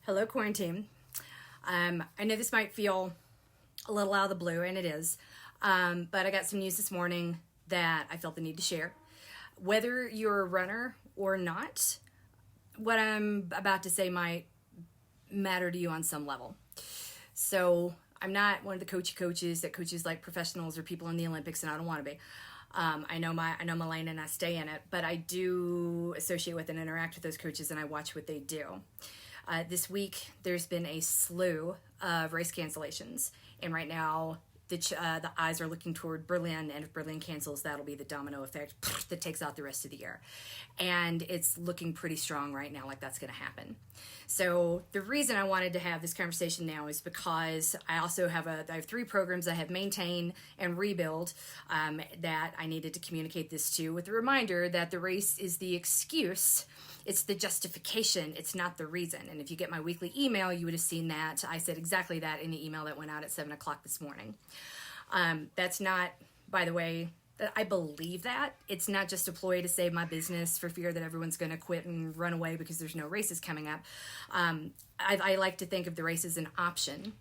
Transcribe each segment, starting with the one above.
Hello, Quaranteam. I know this might feel a little out of the blue, and it is, but I got some news this morning that I felt the need to share. Whether you're a runner or not, what I'm about to say might matter to you on some level. So I'm not one of the coaches that coaches like professionals or people in the Olympics, and I don't want to be. I know my lane and I stay in it, but I do associate with and interact with those coaches, and I watch what they do. This week, there's been a slew of race cancellations, and right now the eyes are looking toward Berlin, and if Berlin cancels, that'll be the domino effect that takes out the rest of the year. And it's looking pretty strong right now, like that's going to happen. So the reason I wanted to have this conversation now is because I also have I have 3 programs I have maintained and rebuild that I needed to communicate this to, with the reminder that the race is the excuse. It's the justification. It's not the reason. And if you get my weekly email, you would have seen that. I said exactly that in the email that went out at 7 o'clock this morning. That's not, by the way, I believe that. It's not just a ploy to save my business for fear that everyone's going to quit and run away because there's no races coming up. I like to think of the race as an option,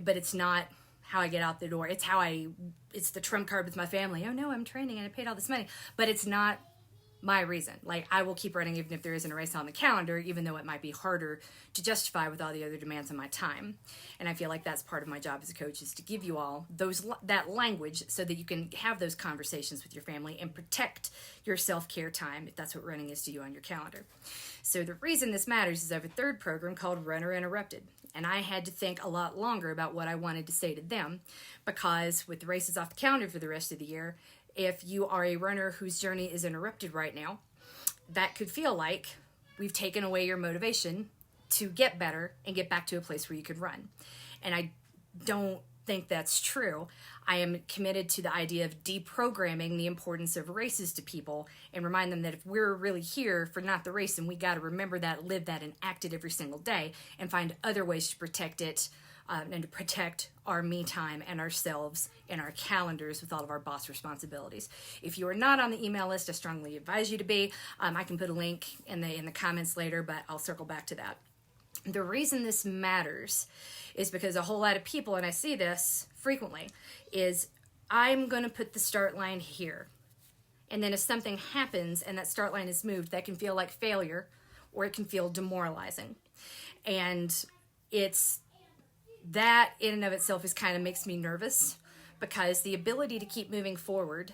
but it's not how I get out the door. It's the trump card with my family. Oh no, I'm training and I paid all this money, but it's not my reason. Like, I will keep running even if there isn't a race on the calendar, even though it might be harder to justify with all the other demands on my time. And I feel like that's part of my job as a coach, is to give you all that language so that you can have those conversations with your family and protect your self-care time, if that's what running is to you on your calendar. So the reason this matters is I have a 3rd program called Runner Interrupted. And I had to think a lot longer about what I wanted to say to them, because with the races off the calendar for the rest of the year, if you are a runner whose journey is interrupted right now, that could feel like we've taken away your motivation to get better and get back to a place where you could run. And I don't think that's true. I am committed to the idea of deprogramming the importance of races to people and remind them that if we're really here for not the race, and we got to remember that, live that, and act it every single day, and find other ways to protect it, and to protect our me time and ourselves and our calendars with all of our boss responsibilities. If you are not on the email list, I strongly advise you to be. I can put a link in the comments later, but I'll circle back to that. The reason this matters is because a whole lot of people, and I see this frequently, is I'm going to put the start line here. And then if something happens and that start line is moved, that can feel like failure, or it can feel demoralizing. And that in and of itself makes me nervous, because the ability to keep moving forward,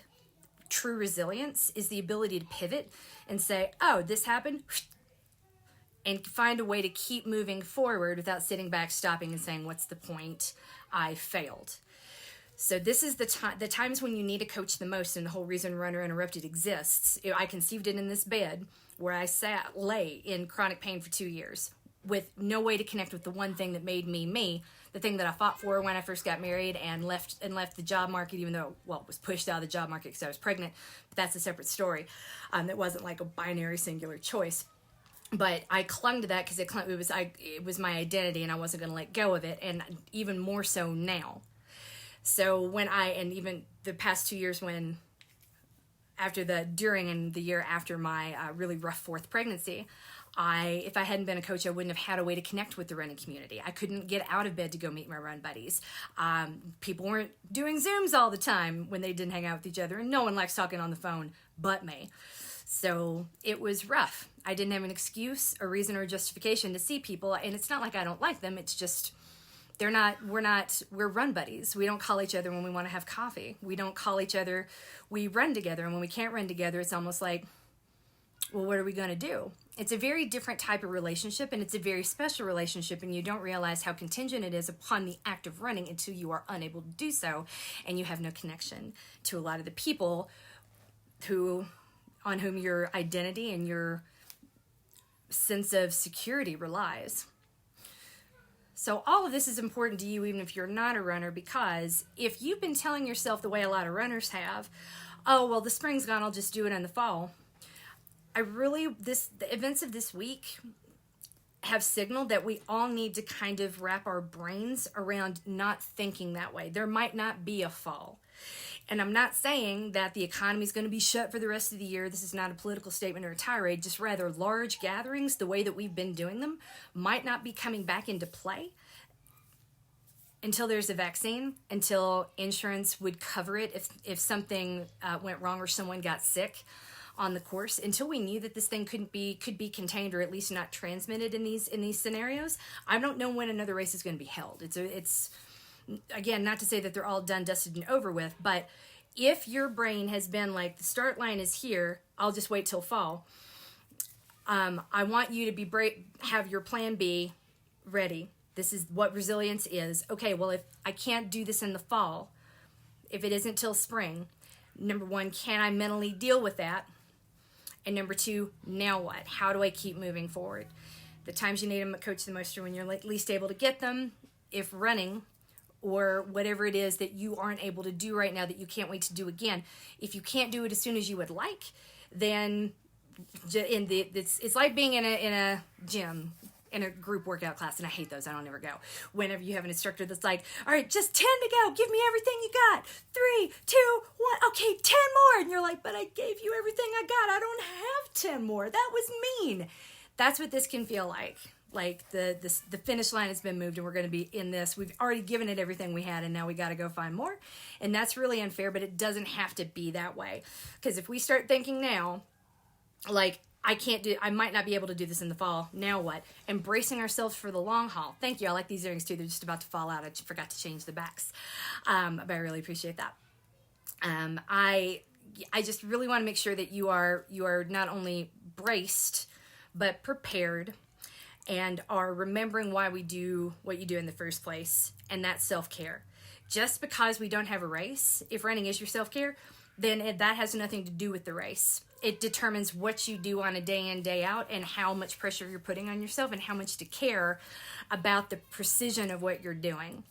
true resilience, is the ability to pivot and say, oh, this happened, and find a way to keep moving forward without sitting back, stopping, and saying, what's the point? I failed. So this is the times when you need a coach the most, and the whole reason Runner Interrupted exists. I conceived it in this bed where I lay in chronic pain for 2 years with no way to connect with the one thing that made me me, the thing that I fought for when I first got married and left the job market, even though, it was pushed out of the job market because I was pregnant, but that's a separate story. That wasn't like a binary singular choice. But I clung to that because it was my identity, and I wasn't going to let go of it, and even more so now. So and even the past 2 years, during and the year after my really rough 4th pregnancy, if I hadn't been a coach, I wouldn't have had a way to connect with the running community. I couldn't get out of bed to go meet my run buddies. People weren't doing Zooms all the time when they didn't hang out with each other, and no one likes talking on the phone but me. So it was rough. I didn't have an excuse, a reason, or a justification to see people, and it's not like I don't like them. It's just we're run buddies. We don't call each other when we want to have coffee. We don't call each other, we run together, and when we can't run together, it's almost like, well, what are we going to do? It's a very different type of relationship, and it's a very special relationship, and you don't realize how contingent it is upon the act of running until you are unable to do so, and you have no connection to a lot of the people on whom your identity and your sense of security relies. So all of this is important to you, even if you're not a runner, because if you've been telling yourself the way a lot of runners have, oh, well, the spring's gone, I'll just do it in the fall. The events of this week have signaled that we all need to kind of wrap our brains around not thinking that way. There might not be a fall. And I'm not saying that the economy is going to be shut for the rest of the year. This is not a political statement or a tirade, just rather large gatherings, the way that we've been doing them, might not be coming back into play until there's a vaccine, until insurance would cover it if something went wrong or someone got sick on the course. Until we knew that this thing could be contained or at least not transmitted in these scenarios, I don't know when another race is going to be held. It's again, not to say that they're all done, dusted, and over with, but if your brain has been like, the start line is here, I'll just wait till fall. I want you to be have your plan B ready. This is what resilience is. Okay, well, if I can't do this in the fall, if it isn't till spring, number one, can I mentally deal with that? And number two, now what? How do I keep moving forward? The times you need a coach the most are when you're least able to get them. If running or whatever it is that you aren't able to do right now that you can't wait to do again, if you can't do it as soon as you would like, then it's like being in a gym, in a group workout class, and I hate those. I don't ever go. Whenever you have an instructor that's like, all right, just 10 to go. Give me everything you got. 3, 2, 1. Okay, 10 more. And you're like, but I gave you everything I got. I don't have 10 more. That was mean. That's what this can feel like. Like the finish line has been moved and we're going to be in this. We've already given it everything we had and now we got to go find more. And that's really unfair, but it doesn't have to be that way. Because if we start thinking now, like, I might not be able to do this in the fall. Now what? Embracing ourselves for the long haul. Thank you. I like these earrings too. They're just about to fall out. I forgot to change the backs. But I really appreciate that. I just really want to make sure that you are not only braced, but prepared and are remembering why we do what you do in the first place. And that's self-care. Just because we don't have a race, if running is your self-care, then that has nothing to do with the race. It determines what you do on a day in, day out, and how much pressure you're putting on yourself and how much to care about the precision of what you're doing.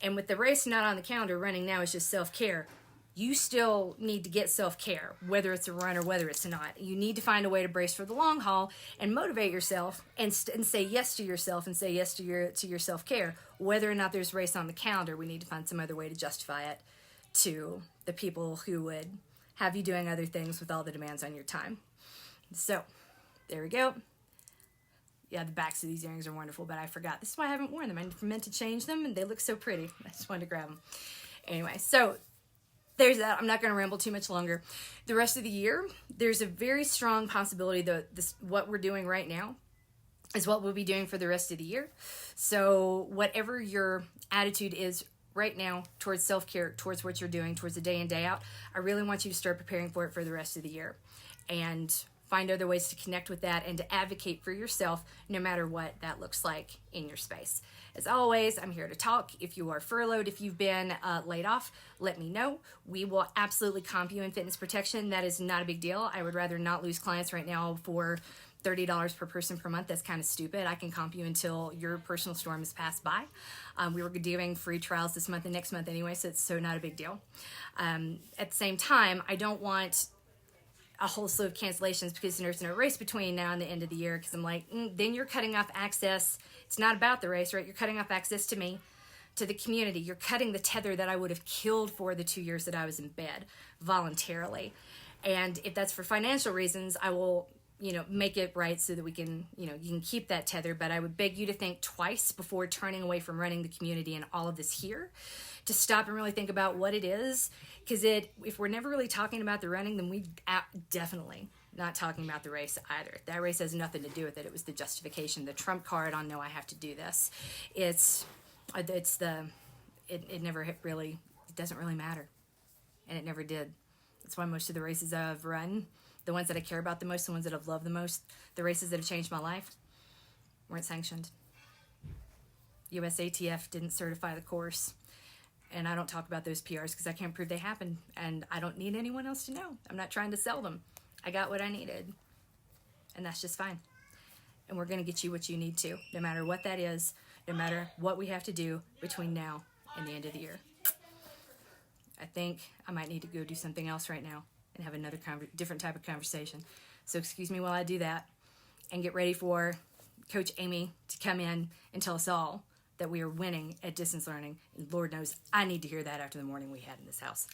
And with the race not on the calendar, running now is just self-care. You still need to get self-care, whether it's a run or whether it's not. You need to find a way to brace for the long haul and motivate yourself and say yes to yourself and say yes to your self-care. Whether or not there's a race on the calendar, we need to find some other way to justify it to the people who would have you doing other things with all the demands on your time. So, there we go. Yeah, the backs of these earrings are wonderful, but I forgot. This is why I haven't worn them. I meant to change them, and they look so pretty. I just wanted to grab them. Anyway, so there's that. I'm not going to ramble too much longer. The rest of the year, there's a very strong possibility that what we're doing right now is what we'll be doing for the rest of the year. So whatever your attitude is right now towards self-care, towards what you're doing, towards the day in, day out, I really want you to start preparing for it for the rest of the year and find other ways to connect with that and to advocate for yourself no matter what that looks like in your space. As always, I'm here to talk. If you are furloughed, if you've been laid off, let me know. We will absolutely comp you in fitness protection. That is not a big deal. I would rather not lose clients right now for $30 per person per month. That's kind of stupid. I can comp you until your personal storm has passed by. We were doing free trials this month and next month anyway, so it's not a big deal. At the same time, I don't want a whole slew of cancellations because there's no race between now and the end of the year, because I'm like, then you're cutting off access. It's not about the race, right? You're cutting off access to me, to the community. You're cutting the tether that I would have killed for the 2 years that I was in bed voluntarily. And if that's for financial reasons, I will make it right so that we can, you can keep that tether. But I would beg you to think twice before turning away from running the community and all of this here, to stop and really think about what it is. Because if we're never really talking about the running, then we definitely not talking about the race either. That race has nothing to do with it. It was the justification, the trump card on, no, I have to do this. It doesn't really matter. And it never did. That's why most of the races I've run, the ones that I care about the most, the ones that I've loved the most, the races that have changed my life, weren't sanctioned. USATF didn't certify the course. And I don't talk about those PRs because I can't prove they happened. And I don't need anyone else to know. I'm not trying to sell them. I got what I needed. And that's just fine. And we're going to get you what you need to, no matter what that is, no matter what we have to do between now and the end of the year. I think I might need to go do something else right now and have another different type of conversation. So excuse me while I do that and get ready for Coach Amy to come in and tell us all that we are winning at distance learning. And Lord knows I need to hear that after the morning we had in this house.